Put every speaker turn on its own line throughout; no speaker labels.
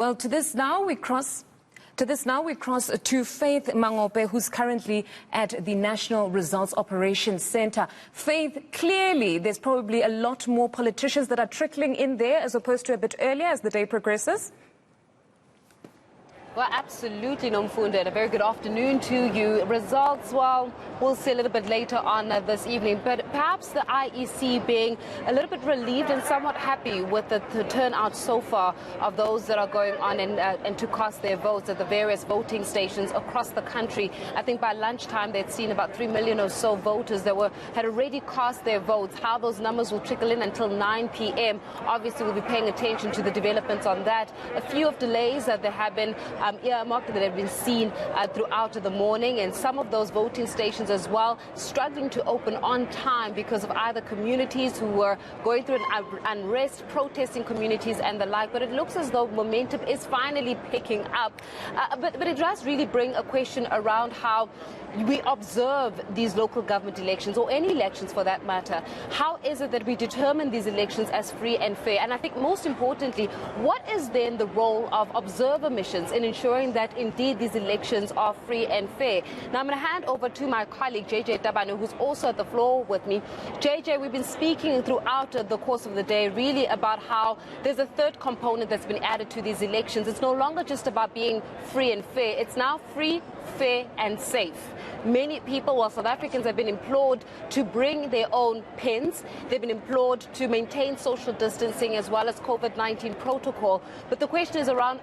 Well, to this now we cross to Faith Mangope, who's currently at the National Results Operations Center. Faith, clearly there's probably a lot more politicians that are trickling in there as opposed to a bit earlier as the day progresses.
Well, absolutely, Nomfundo, and a very good afternoon to you. Results, well, we'll see a little bit later on this evening, but perhaps the IEC being a little bit relieved and somewhat happy with the turnout so far of those that are going on and to cast their votes at the various voting stations across the country. I think by lunchtime they'd seen about 3 million or so voters that had already cast their votes. How those numbers will trickle in until 9 p.m. Obviously, we'll be paying attention to the developments on that. A few of delays that there have been earmarked that have been seen throughout the morning, and some of those voting stations as well struggling to open on time because of either communities who were going through an unrest, protesting communities and the like. But it looks as though momentum is finally picking up. But it does really bring a question around how we observe these local government elections, or any elections for that matter. How is it that we determine these elections as free and fair? And I think most importantly, what is then the role of observer missions in ensuring that indeed these elections are free and fair? Now I'm going to hand over to my colleague JJ Tabano, who's also at the floor with me. JJ, we've been speaking throughout the course of the day really about how there's a third component that's been added to these elections. It's no longer just about being free and fair. It's now free, fair and safe. Many people, well, South Africans have been implored to bring their own pens. They've been implored to maintain social distancing as well as COVID-19 protocol. But the question is around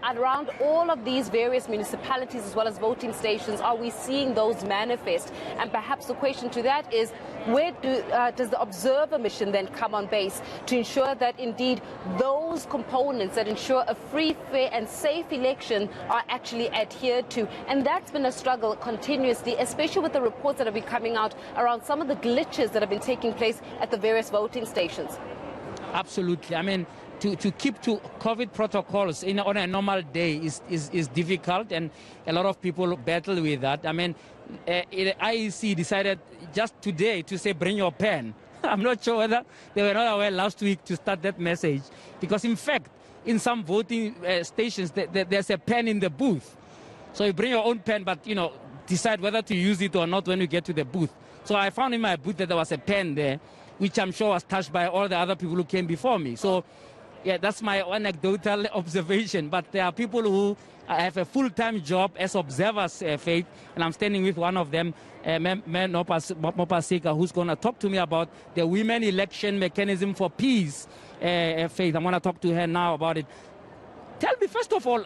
all of these various municipalities as well as voting stations, are we seeing those manifest? And perhaps the question to that is, where does the observer mission then come on base to ensure that indeed those components that ensure a free, fair and safe election are actually adhered to? And that's been a struggle continuously, especially with the reports that have been coming out around some of the glitches that have been taking place at the various voting stations.
Absolutely. I mean, to keep to COVID protocols on a normal day is difficult, and a lot of people battle with that. I mean, IEC decided just today to say bring your pen. I'm not sure whether they were not aware last week to start that message, because in fact in some voting stations there's a pen in the booth, so you bring your own pen, but decide whether to use it or not when you get to the booth. So I found in my booth that there was a pen there, which I'm sure was touched by all the other people who came before me. So yeah, that's my anecdotal observation. But there are people who have a full-time job as observers, Faith, and I'm standing with one of them, Mopasika, who's going to talk to me about the women election mechanism for peace. Faith, I'm going to talk to her now about it. Tell me, first of all,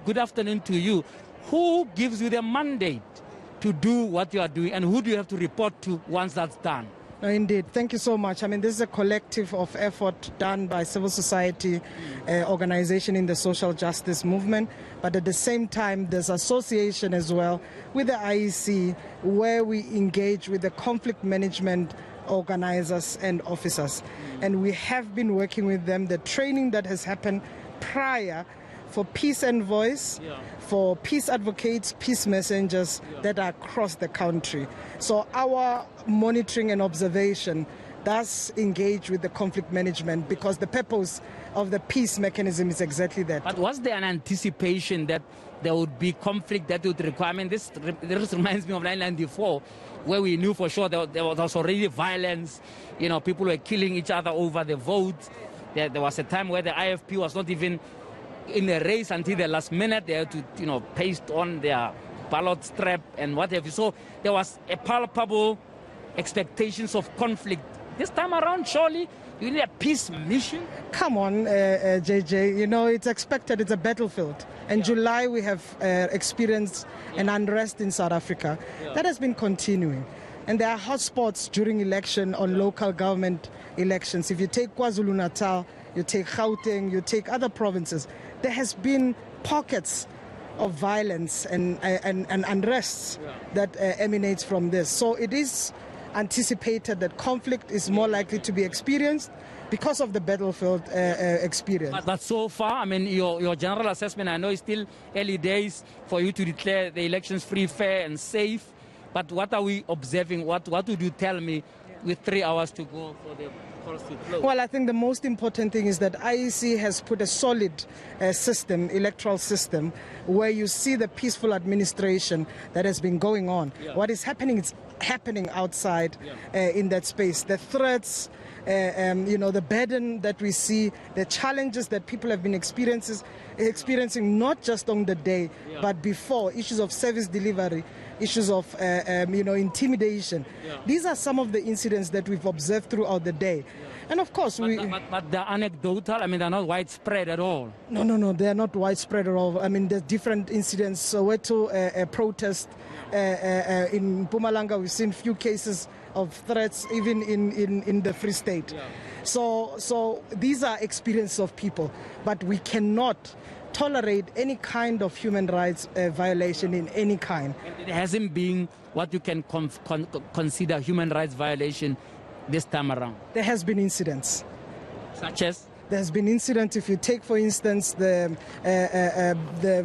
good afternoon to you. Who gives you the mandate to do what you are doing, and who do you have to report to once that's done?
No, indeed. Thank you so much. I mean, this is a collective of effort done by civil society organization in the social justice movement. But at the same time, there's association as well with the IEC, where we engage with the conflict management organizers and officers. And we have been working with them. The training that has happened prior for peace envoys, for peace advocates, peace messengers that are across the country. So our monitoring and observation does engage with the conflict management, because the purpose of the peace mechanism is exactly that.
But was there an anticipation that there would be conflict that would require? I mean, this reminds me of 1994, where we knew for sure there was already violence. People were killing each other over the votes. There was a time where the IFP was not even in a race until the last minute. They had to, paste on their ballot strap and what have you. So there was a palpable expectations of conflict. This time around, surely you need a peace mission?
Come on, JJ, it's expected. It's a battlefield. In July, we have experienced an unrest in South Africa. That has been continuing. And there are hotspots during election on local government elections. If you take KwaZulu-Natal, you take Gauteng, you take other provinces, there has been pockets of violence and unrest that emanates from this. So it is anticipated that conflict is more likely to be experienced because of the battlefield experience.
But so far, I mean, your general assessment, I know it's still early days for you to declare the elections free, fair and safe. But what are we observing? What would you tell me with 3 hours to go for the calls to close?
Well, I think the most important thing is that IEC has put a solid system, electoral system, where you see the peaceful administration that has been going on.
Yeah.
What is happening, it's happening outside in that space. The threats, the burden that we see, the challenges that people have been experiencing not just on the day, but before, issues of service delivery, issues of intimidation. These are some of the incidents that we've observed throughout the day. And of course,
but they're anecdotal. I mean, they're not widespread at all.
No, they are not widespread at all. I mean, there's different incidents. Soweto, a protest in Mpumalanga, we've seen few cases of threats, even in the Free State. So these are experiences of people, but we cannot tolerate any kind of human rights violation in any kind.
And it hasn't been what you can consider human rights violation this time around.
There has been incidents.
Such as?
There has been incidents. If you take, for instance, the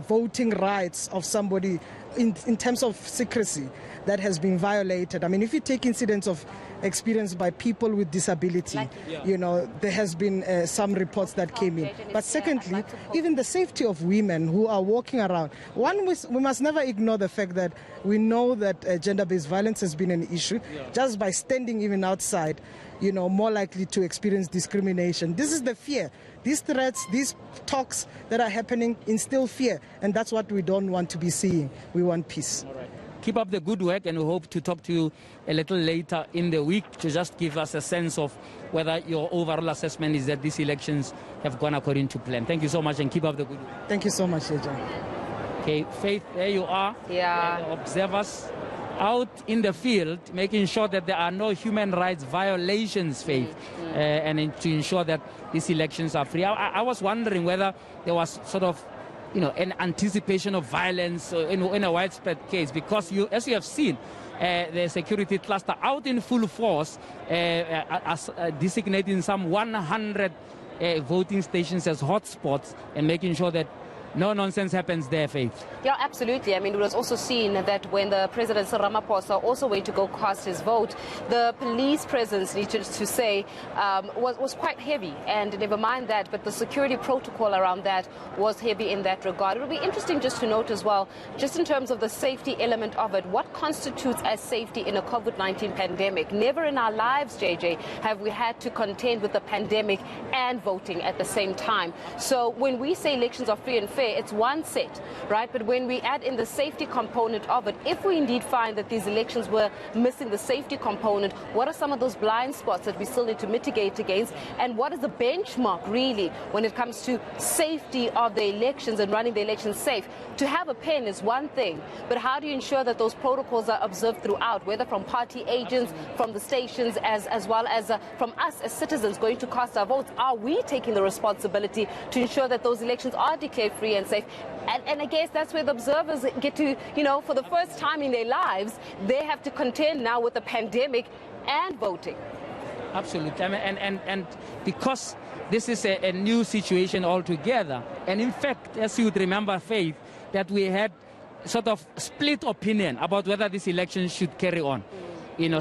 voting rights of somebody in terms of secrecy, that has been violated. I mean, if you take incidents of experience by people with disability, there has been some reports that came in. But secondly, even the safety of women who are walking around. We must never ignore the fact that we know that gender-based violence has been an issue. Just by standing even outside, more likely to experience discrimination. This is the fear. These threats, these talks that are happening instill fear, and that's what we don't want to be seeing. We want peace.
All right. Keep up the good work, and we hope to talk to you a little later in the week to just give us a sense of whether your overall assessment is that these elections have gone according to plan. Thank you so much, and keep up the good work.
Thank you so much, AJ.
Okay, Faith, there you are.
Yeah.
The observers out in the field, making sure that there are no human rights violations, Faith, and to ensure that these elections are free. I was wondering whether there was sort of an anticipation of violence in a widespread case, because as you have seen, the security cluster out in full force, designating some 100 voting stations as hotspots and making sure that no nonsense happens there, Faith.
Yeah, absolutely. I mean, it was also seen that when the President Ramaphosa also went to go cast his vote, the police presence, needed to say, was quite heavy. And never mind that, but the security protocol around that was heavy in that regard. It will be interesting just to note as well, just in terms of the safety element of it, what constitutes as safety in a COVID-19 pandemic? Never in our lives, JJ, have we had to contend with the pandemic and voting at the same time. So when we say elections are free and fair, it's one set, right? But when we add in the safety component of it, if we indeed find that these elections were missing the safety component, what are some of those blind spots that we still need to mitigate against? And what is the benchmark really when it comes to safety of the elections and running the elections safe? To have a pen is one thing, but how do you ensure that those protocols are observed throughout, whether from party agents, from the stations, as well as from us as citizens going to cast our votes? Are we taking the responsibility to ensure that those elections are declared free and safe? And I guess that's where the observers get to, for the first time in their lives, they have to contend now with the pandemic and voting.
Absolutely. I mean, and because this is a new situation altogether, and in fact, as you would remember, Faith, that we had sort of split opinion about whether this election should carry on.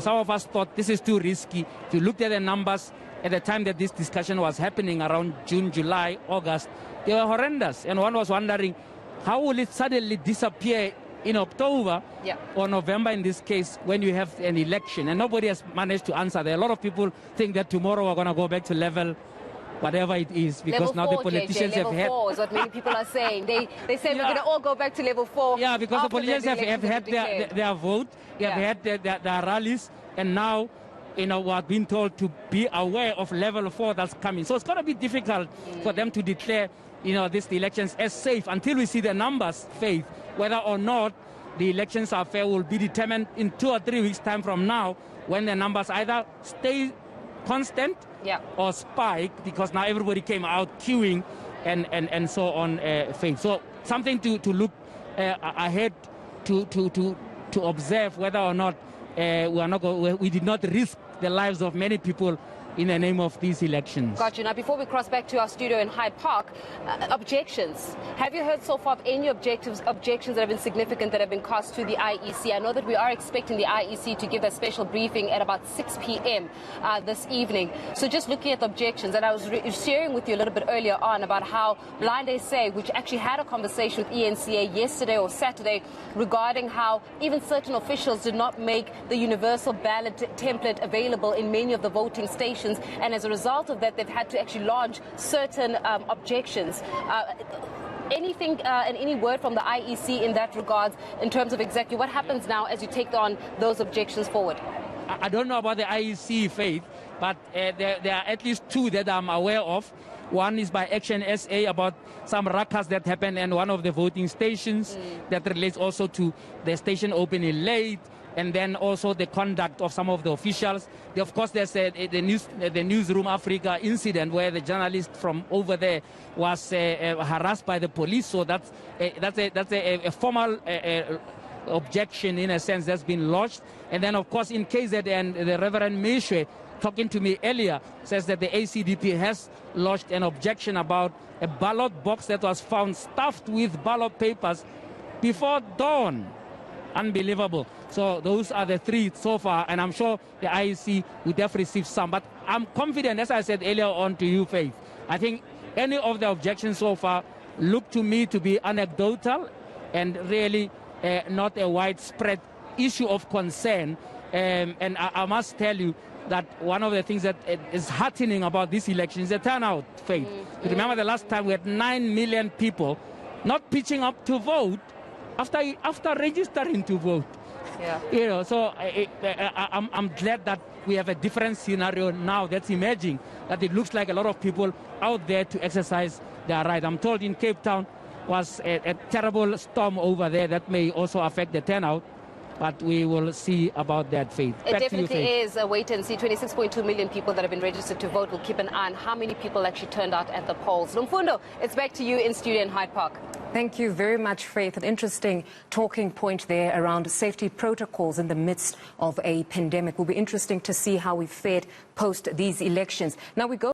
Some of us thought this is too risky. If you looked at the numbers at the time that this discussion was happening around June, July, August, they were horrendous. And one was wondering, how will it suddenly disappear in October or November in this case when you have an election? And nobody has managed to answer. There are a lot of people think that tomorrow we're going to go back to level whatever it is, because
level
now
4,
the politicians
JJ,
have had...
Level 4 is what many people are saying. They say we're going to all go back to level 4.
Yeah, because the politicians have had their vote, they have had their rallies, and now we're being told to be aware of level 4 that's coming. So it's going to be difficult for them to declare these elections as safe until we see the numbers, Faith. Whether or not the elections are fair will be determined in 2 or 3 weeks' time from now, when the numbers either stay constant or spike, because now everybody came out queuing and so on, Faith. So something to look ahead to observe whether or not we did not risk the lives of many people in the name of these elections.
Got you. Now, before we cross back to our studio in Hyde Park, objections. Have you heard so far of any objections that have been significant that have been cast to the IEC? I know that we are expecting the IEC to give a special briefing at about 6 p.m. This evening. So just looking at the objections, and I was sharing with you a little bit earlier on about how Blind SA, which actually had a conversation with ENCA yesterday or Saturday regarding how even certain officials did not make the universal ballot template available in many of the voting stations, and as a result of that they've had to actually lodge certain objections. Anything and any word from the IEC in that regard in terms of exactly what happens now as you take on those objections forward?
I don't know about the IEC, Faith, but there are at least two that I'm aware of. One is by Action SA about some ruckus that happened in one of the voting stations that relates also to the station opening late, and then also the conduct of some of the officials. Of course, there's the Newsroom Africa incident where the journalist from over there was harassed by the police. So that's a formal objection in a sense that's been lodged. And then, of course, in KZN, the Reverend Meshwe, talking to me earlier, says that the ACDP has lodged an objection about a ballot box that was found stuffed with ballot papers before dawn. Unbelievable. So those are the three so far, and I'm sure the IEC would have received some. But I'm confident, as I said earlier on to you, Faith, I think any of the objections so far look to me to be anecdotal and really not a widespread issue of concern. And I must tell you that one of the things that is heartening about this election is the turnout, Faith. You remember the last time we had 9 million people not pitching up to vote after registering to vote.
Yeah.
You know, so I'm glad that we have a different scenario now that's emerging, that it looks like a lot of people out there to exercise their right. I'm told in Cape Town was a terrible storm over there that may also affect the turnout, but we will see about that, Faith.
It definitely is a wait and see. 26.2 million people that have been registered to vote. We'll keep an eye on how many people actually turned out at the polls. Lumfundo, it's back to you in studio in Hyde Park.
Thank you very much, Faith. An interesting talking point there around safety protocols in the midst of a pandemic. Will be interesting to see how we fared post these elections. Now we go